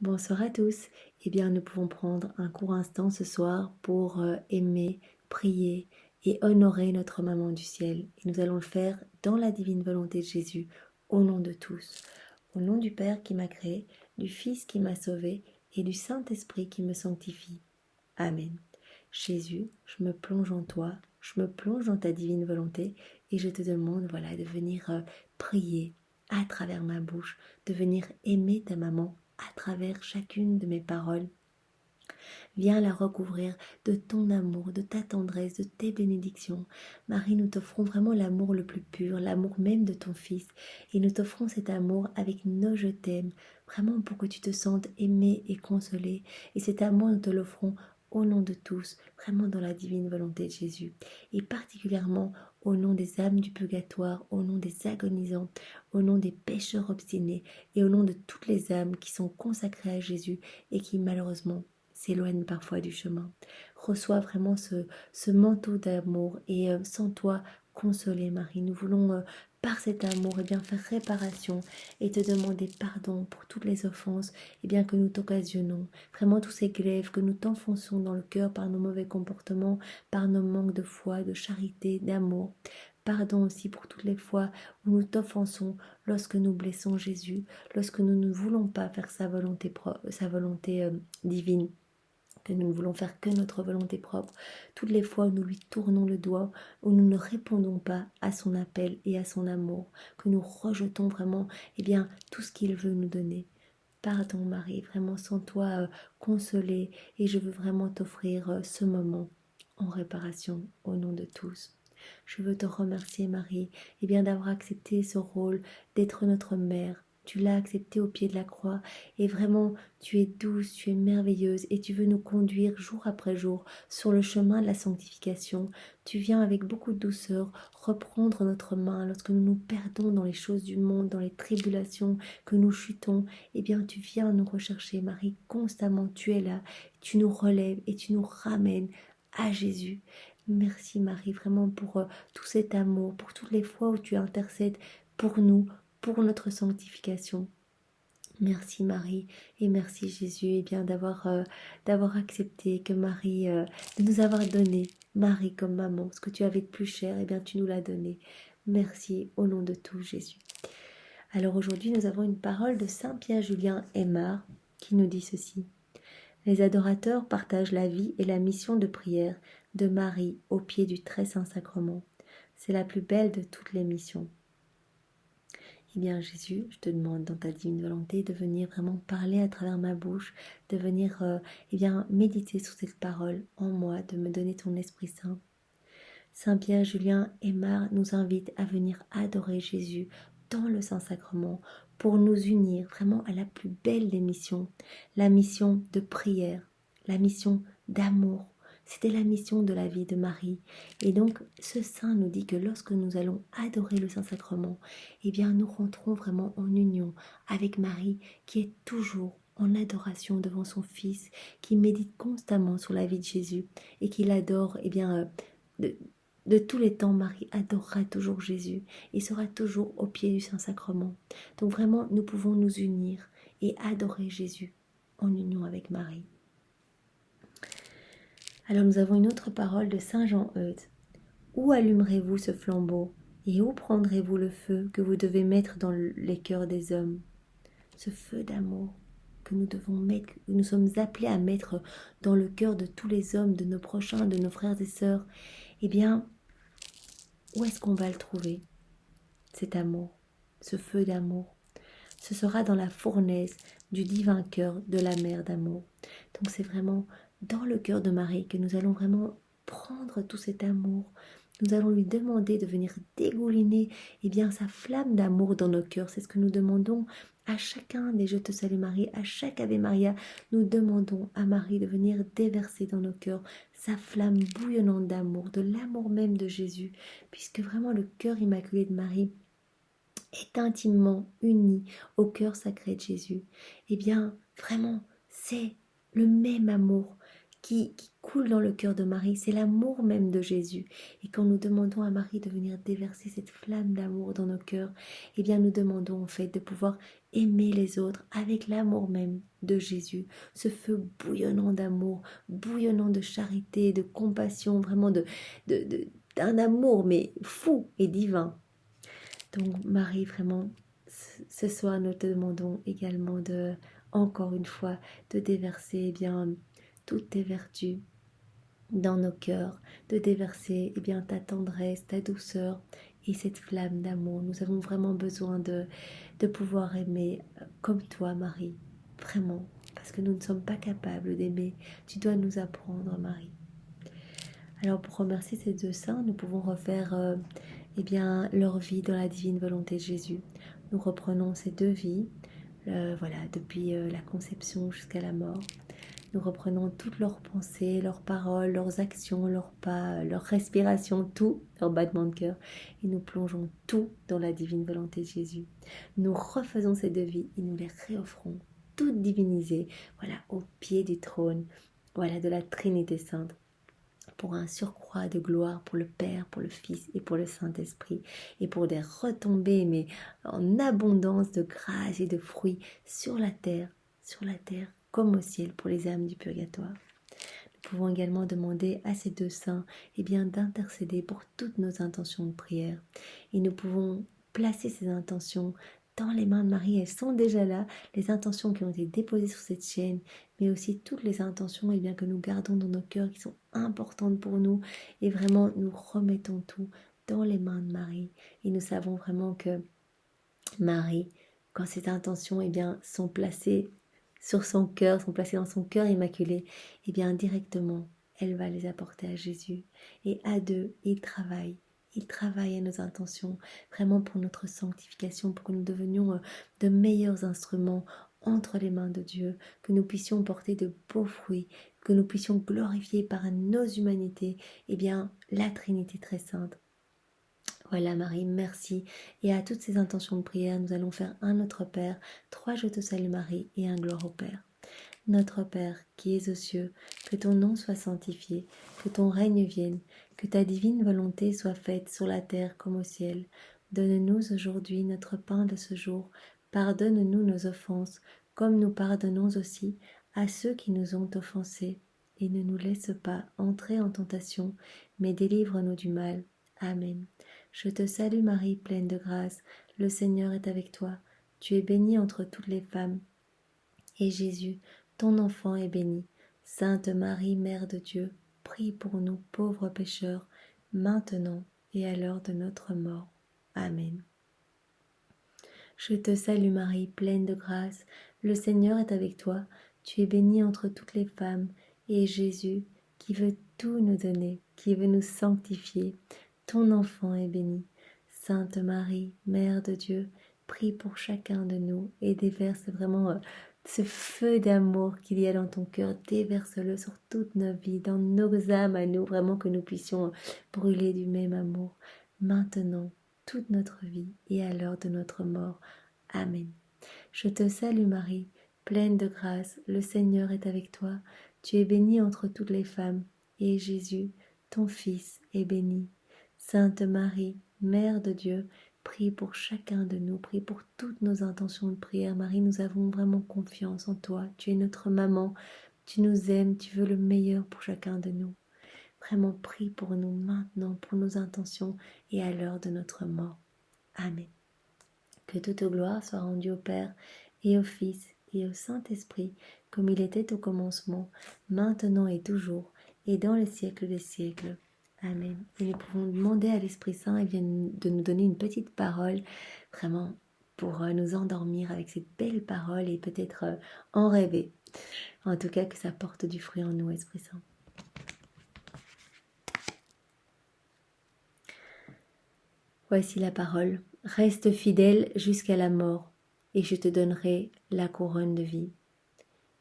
Bonsoir à tous. Eh bien, nous pouvons prendre un court instant ce soir pour aimer, prier et honorer notre Maman du ciel. Et nous allons le faire dans la divine volonté de Jésus, au nom de tous. Au nom du Père qui m'a créé, du Fils qui m'a sauvé et du Saint-Esprit qui me sanctifie. Amen. Jésus, je me plonge en toi, je me plonge dans ta divine volonté et je te demande, voilà, de venir prier à travers ma bouche, de venir aimer ta maman à travers chacune de mes paroles. Viens la recouvrir de ton amour, de ta tendresse, de tes bénédictions. Marie, nous t'offrons vraiment l'amour le plus pur, l'amour même de ton Fils. Et nous t'offrons cet amour avec nos je t'aime, vraiment pour que tu te sentes aimé et consolé. Et cet amour, nous te l'offrons au nom de tous, vraiment dans la divine volonté de Jésus. Et particulièrement au nom des âmes du purgatoire, au nom des agonisants, au nom des pécheurs obstinés et au nom de toutes les âmes qui sont consacrées à Jésus et qui malheureusement s'éloigne parfois du chemin. Reçois vraiment ce manteau d'amour et sans toi, consoler Marie. Nous voulons par cet amour bien faire réparation et te demander pardon pour toutes les offenses bien que nous t'occasionnons. Vraiment tous ces glaives que nous t'enfonçons dans le cœur par nos mauvais comportements, par nos manques de foi, de charité, d'amour. Pardon aussi pour toutes les fois où nous t'offensons lorsque nous blessons Jésus, lorsque nous ne voulons pas faire sa volonté divine, que nous ne voulons faire que notre volonté propre, toutes les fois où nous lui tournons le doigt, où nous ne répondons pas à son appel et à son amour, que nous rejetons vraiment tout ce qu'il veut nous donner. Pardon Marie, vraiment sans toi consoler, et je veux vraiment t'offrir ce moment en réparation au nom de tous. Je veux te remercier Marie, d'avoir accepté ce rôle d'être notre mère. Tu l'as accepté au pied de la croix et vraiment tu es douce, tu es merveilleuse et tu veux nous conduire jour après jour sur le chemin de la sanctification. Tu viens avec beaucoup de douceur reprendre notre main lorsque nous nous perdons dans les choses du monde, dans les tribulations, que nous chutons. Tu viens nous rechercher Marie, constamment tu es là, tu nous relèves et tu nous ramènes à Jésus. Merci Marie, vraiment pour tout cet amour, pour toutes les fois où tu intercèdes pour nous, pour notre sanctification. Merci Marie et merci Jésus d'avoir accepté que Marie, de nous avoir donné Marie comme maman, ce que tu avais de plus cher, tu nous l'as donné. Merci au nom de tout Jésus. Alors aujourd'hui nous avons une parole de Saint Pierre Julien Aymar qui nous dit ceci. Les adorateurs partagent la vie et la mission de prière de Marie au pied du très saint sacrement. C'est la plus belle de toutes les missions. Jésus, je te demande dans ta divine volonté de venir vraiment parler à travers ma bouche, de venir méditer sur cette parole en moi, de me donner ton Esprit Saint. Saint Pierre Julien Aymar nous invite à venir adorer Jésus dans le Saint-Sacrement pour nous unir vraiment à la plus belle des missions, la mission de prière, la mission d'amour. C'était la mission de la vie de Marie. Et donc, ce saint nous dit que lorsque nous allons adorer le Saint-Sacrement, nous rentrons vraiment en union avec Marie qui est toujours en adoration devant son Fils, qui médite constamment sur la vie de Jésus et qui l'adore, de tous les temps, Marie adorera toujours Jésus et sera toujours au pied du Saint-Sacrement. Donc vraiment, nous pouvons nous unir et adorer Jésus en union avec Marie. Alors nous avons une autre parole de Saint Jean-Eudes. Où allumerez-vous ce flambeau et où prendrez-vous le feu que vous devez mettre dans les cœurs des hommes? Ce feu d'amour que nous devons mettre, que nous sommes appelés à mettre dans le cœur de tous les hommes, de nos prochains, de nos frères et sœurs, où est-ce qu'on va le trouver, cet amour, ce feu d'amour? Ce sera dans la fournaise du divin cœur de la mère d'amour. Donc c'est vraiment dans le cœur de Marie que nous allons vraiment prendre tout cet amour. Nous allons lui demander de venir dégouliner sa flamme d'amour dans nos cœurs. C'est ce que nous demandons à chacun des Je te salue Marie, à chaque Ave Maria. Nous demandons à Marie de venir déverser dans nos cœurs sa flamme bouillonnante d'amour, de l'amour même de Jésus, puisque vraiment le cœur immaculé de Marie est intimement uni au cœur sacré de Jésus. Vraiment, c'est le même amour qui coule dans le cœur de Marie, c'est l'amour même de Jésus. Et quand nous demandons à Marie de venir déverser cette flamme d'amour dans nos cœurs, eh bien nous demandons en fait de pouvoir aimer les autres avec l'amour même de Jésus, ce feu bouillonnant d'amour, bouillonnant de charité, de compassion, vraiment d'un amour mais fou et divin. Donc Marie, vraiment, ce soir nous te demandons également de, encore une fois, de déverser bien toutes tes vertus dans nos cœurs, de déverser bien ta tendresse, ta douceur et cette flamme d'amour. Nous avons vraiment besoin de pouvoir aimer comme toi, Marie, vraiment, parce que nous ne sommes pas capables d'aimer. Tu dois nous apprendre, Marie. Alors pour remercier ces deux saints, nous pouvons refaire bien, leur vie dans la divine volonté de Jésus. Nous reprenons ces deux vies, voilà, depuis la conception jusqu'à la mort. Nous reprenons toutes leurs pensées, leurs paroles, leurs actions, leurs pas, leurs respirations, tout, leurs battements de cœur. Et nous plongeons tout dans la divine volonté de Jésus. Nous refaisons ces deux vies et nous les réoffrons, toutes divinisées, voilà, au pied du trône, voilà, de la Trinité Sainte, pour un surcroît de gloire pour le Père, pour le Fils et pour le Saint-Esprit, et pour des retombées, mais en abondance de grâce et de fruits sur la terre comme au ciel pour les âmes du purgatoire. Nous pouvons également demander à ces deux saints bien, d'intercéder pour toutes nos intentions de prière. Et nous pouvons placer ces intentions dans les mains de Marie. Elles sont déjà là, les intentions qui ont été déposées sur cette chaîne, mais aussi toutes les intentions bien, que nous gardons dans nos cœurs, qui sont importantes pour nous. Et vraiment, nous remettons tout dans les mains de Marie. Et nous savons vraiment que Marie, quand ces intentions bien, sont placées sur son cœur, sont placées dans son cœur immaculé, bien directement, elle va les apporter à Jésus. Et à deux, ils travaillent à nos intentions, vraiment pour notre sanctification, pour que nous devenions de meilleurs instruments entre les mains de Dieu, que nous puissions porter de beaux fruits, que nous puissions glorifier par nos humanités, bien, la Trinité très sainte. Voilà Marie, merci. Et à toutes ces intentions de prière, nous allons faire un Notre Père, 3 Je te salue Marie et un Gloire au Père. Notre Père, qui es aux cieux, que ton nom soit sanctifié, que ton règne vienne, que ta divine volonté soit faite sur la terre comme au ciel. Donne-nous aujourd'hui notre pain de ce jour. Pardonne-nous nos offenses, comme nous pardonnons aussi à ceux qui nous ont offensés. Et ne nous laisse pas entrer en tentation, mais délivre-nous du mal. Amen. Je te salue Marie, pleine de grâce, le Seigneur est avec toi. Tu es bénie entre toutes les femmes, et Jésus, ton enfant, est béni. Sainte Marie, Mère de Dieu, prie pour nous pauvres pécheurs, maintenant et à l'heure de notre mort. Amen. Je te salue Marie, pleine de grâce, le Seigneur est avec toi. Tu es bénie entre toutes les femmes, et Jésus, qui veut tout nous donner, qui veut nous sanctifier, ton enfant est béni. Sainte Marie, Mère de Dieu, prie pour chacun de nous et déverse vraiment ce feu d'amour qu'il y a dans ton cœur, déverse-le sur toute nos vies, dans nos âmes à nous, vraiment que nous puissions brûler du même amour, maintenant, toute notre vie et à l'heure de notre mort. Amen. Je te salue Marie, pleine de grâce, le Seigneur est avec toi. Tu es bénie entre toutes les femmes, et Jésus, ton Fils, est béni. Sainte Marie, Mère de Dieu, prie pour chacun de nous, prie pour toutes nos intentions de prière. Marie, nous avons vraiment confiance en toi. Tu es notre maman, tu nous aimes, tu veux le meilleur pour chacun de nous. Vraiment, prie pour nous maintenant, pour nos intentions et à l'heure de notre mort. Amen. Que toute gloire soit rendue au Père et au Fils et au Saint-Esprit, comme il était au commencement, maintenant et toujours, et dans les siècles des siècles. Amen. Et nous pouvons demander à l'Esprit Saint de nous donner une petite parole, vraiment pour nous endormir avec cette belle parole et peut-être en rêver. En tout cas, que ça porte du fruit en nous, Esprit Saint. Voici la parole. Reste fidèle jusqu'à la mort, et je te donnerai la couronne de vie.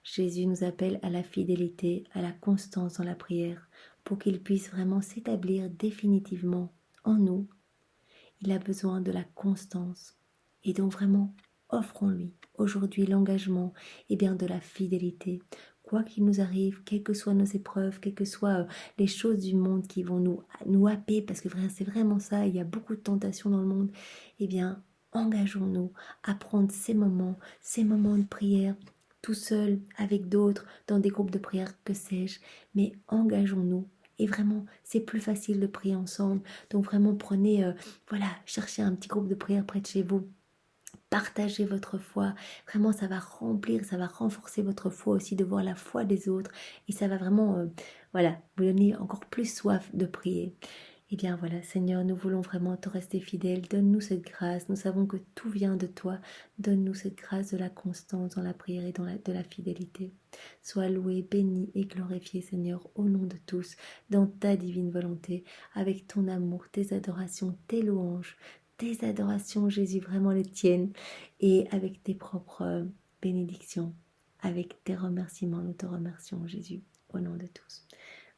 Jésus nous appelle à la fidélité, à la constance dans la prière, pour qu'il puisse vraiment s'établir définitivement en nous. Il a besoin de la constance, et donc vraiment, offrons-lui aujourd'hui l'engagement de la fidélité. Quoi qu'il nous arrive, quelles que soient nos épreuves, quelles que soient les choses du monde qui vont nous happer, parce que c'est vraiment ça, il y a beaucoup de tentations dans le monde, engageons-nous à prendre ces moments de prière, tout seul, avec d'autres, dans des groupes de prière, que sais-je, mais engageons-nous. Et vraiment, c'est plus facile de prier ensemble. Donc vraiment, prenez, cherchez un petit groupe de prière près de chez vous. Partagez votre foi. Vraiment, ça va remplir, ça va renforcer votre foi aussi de voir la foi des autres. Et ça va vraiment, vous donner encore plus soif de prier. Seigneur, nous voulons vraiment te rester fidèles. Donne-nous cette grâce. Nous savons que tout vient de toi. Donne-nous cette grâce de la constance dans la prière et de la fidélité. Sois loué, béni et glorifié, Seigneur, au nom de tous, dans ta divine volonté, avec ton amour, tes adorations, tes louanges, tes adorations, Jésus, vraiment les tiennes, et avec tes propres bénédictions, avec tes remerciements. Nous te remercions, Jésus, au nom de tous.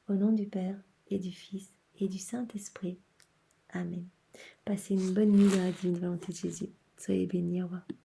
Au nom du Père et du Fils et du Saint-Esprit. Amen. Passez une bonne nuit dans la divine volonté de Jésus. Soyez bénis, au revoir.